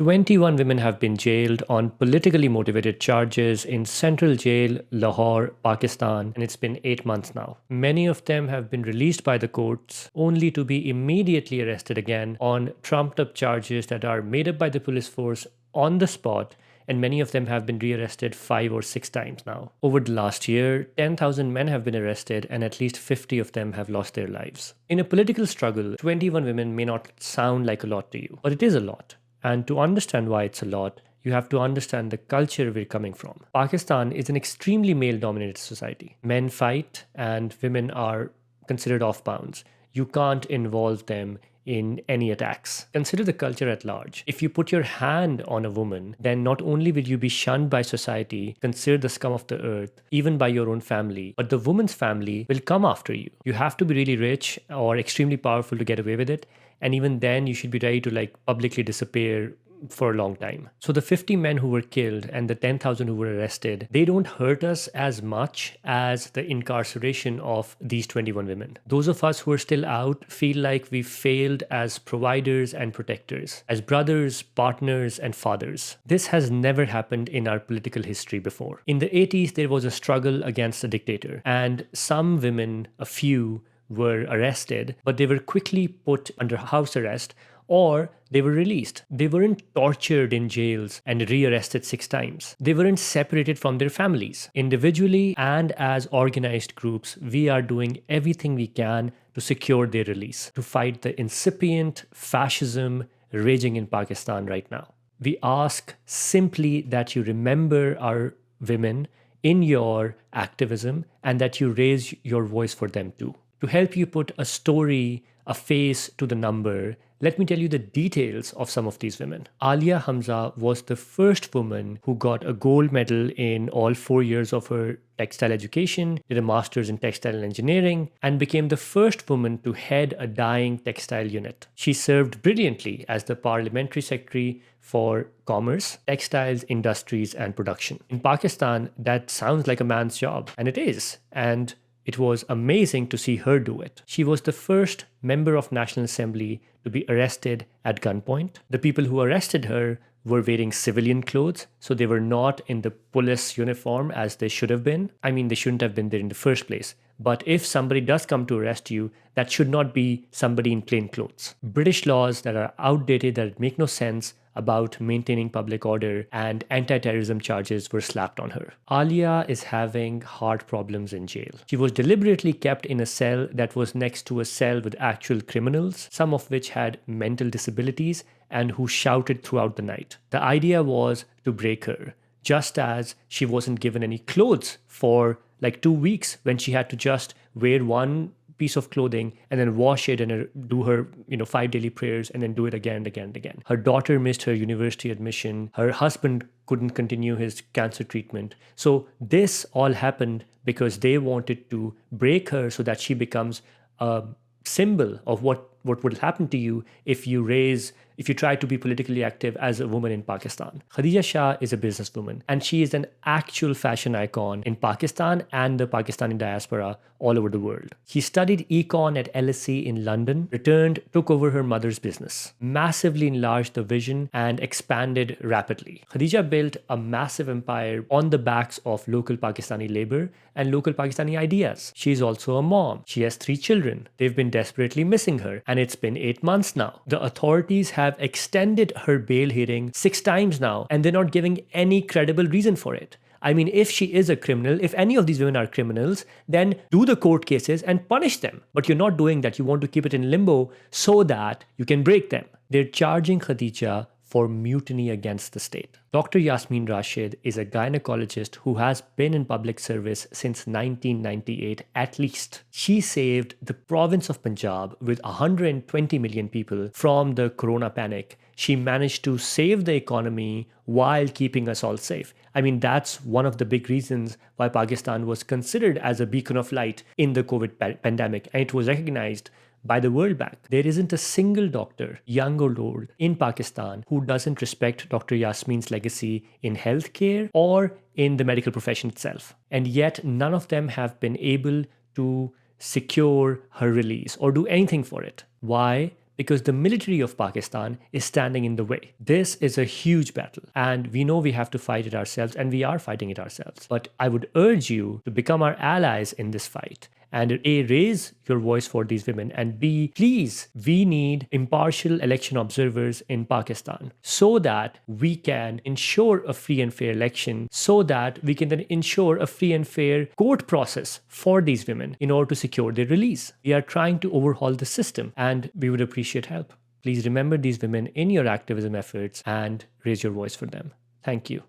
21 women have been jailed on politically motivated charges in Central Jail, Lahore, Pakistan, and it's been 8 months now. Many of them have been released by the courts only to be immediately arrested again on trumped up charges that are made up by the police force on the spot, and many of them have been rearrested 5 or 6 times now. Over the last year, 10,000 men have been arrested and at least 50 of them have lost their lives. In a political struggle, 21 women may not sound like a lot to you, but it is a lot. And to understand why it's a lot, you have to understand the culture we're coming from. Pakistan is an extremely male-dominated society. Men fight and women are considered off-bounds. You can't involve them in any attacks. Consider the culture at large. If you put your hand on a woman, then not only will you be shunned by society, considered the scum of the earth, even by your own family, but the woman's family will come after you. You have to be really rich or extremely powerful to get away with it. And even then, you should be ready to publicly disappear for a long time. So the 50 men who were killed and the 10,000 who were arrested, they don't hurt us as much as the incarceration of these 21 women. Those of us who are still out feel like we failed as providers and protectors, as brothers, partners, and fathers. This has never happened in our political history before. In the 80s, there was a struggle against a dictator, and some women, a few, were arrested, but they were quickly put under house arrest or they were released. They weren't tortured in jails and rearrested 6 times. They weren't separated from their families. Individually and as organized groups, we are doing everything we can to secure their release, to fight the incipient fascism raging in Pakistan right now. We ask simply that you remember our women in your activism and that you raise your voice for them too. To help you put a story, a face to the number, let me tell you the details of some of these women. Alia Hamza was the first woman who got a gold medal in all 4 years of her textile education, did a master's in textile engineering, and became the first woman to head a dyeing textile unit. She served brilliantly as the parliamentary secretary for commerce, textiles, industries, and production. In Pakistan, that sounds like a man's job, and it is. And it was amazing to see her do it. She was the first member of National Assembly to be arrested at gunpoint. The people who arrested her were wearing civilian clothes, so they were not in the police uniform as they should have been. I mean, they shouldn't have been there in the first place. But if somebody does come to arrest you, that should not be somebody in plain clothes. British laws that are outdated, that make no sense about maintaining public order, and anti-terrorism charges were slapped on her. Alia is having heart problems in jail. She was deliberately kept in a cell that was next to a cell with actual criminals, some of which had mental disabilities and who shouted throughout the night. The idea was to break her, just as she wasn't given any clothes for 2 weeks when she had to just wear one piece of clothing and then wash it and do her 5 daily prayers and then do it again and again and again. Her daughter missed her university admission. Her husband couldn't continue his cancer treatment. So this all happened because they wanted to break her so that she becomes a symbol of what would happen to you if you try to be politically active as a woman in Pakistan. Khadija Shah is a businesswoman, and she is an actual fashion icon in Pakistan and the Pakistani diaspora all over the world. She studied econ at LSE in London, returned, took over her mother's business, massively enlarged the vision, and expanded rapidly. Khadija built a massive empire on the backs of local Pakistani labor and local Pakistani ideas. She's also a mom. She has 3 children. They've been desperately missing her, and it's been 8 months now. The authorities have extended her bail hearing 6 times now, and they're not giving any credible reason for it. I mean, if she is a criminal, if any of these women are criminals, then do the court cases and punish them. But you're not doing that. You want to keep it in limbo so that you can break them. They're charging Khadija for mutiny against the state. Dr. Yasmin Rashid is a gynecologist who has been in public service since 1998 at least. She saved the province of Punjab with 120 million people from the corona panic. She managed to save the economy while keeping us all safe. I mean, that's one of the big reasons why Pakistan was considered as a beacon of light in the COVID pandemic, and it was recognized by the World Bank. There isn't a single doctor, young or old, in Pakistan who doesn't respect Dr. Yasmin's legacy in healthcare or in the medical profession itself. And yet, none of them have been able to secure her release or do anything for it. Why? because the military of Pakistan is standing in the way. This is a huge battle, and we know we have to fight it ourselves, and we are fighting it ourselves. But I would urge you to become our allies in this fight. And A, raise your voice for these women, and B, please, we need impartial election observers in Pakistan so that we can ensure a free and fair election, so that we can then ensure a free and fair court process for these women in order to secure their release. We are trying to overhaul the system, and we would appreciate help. Please remember these women in your activism efforts and raise your voice for them. Thank you.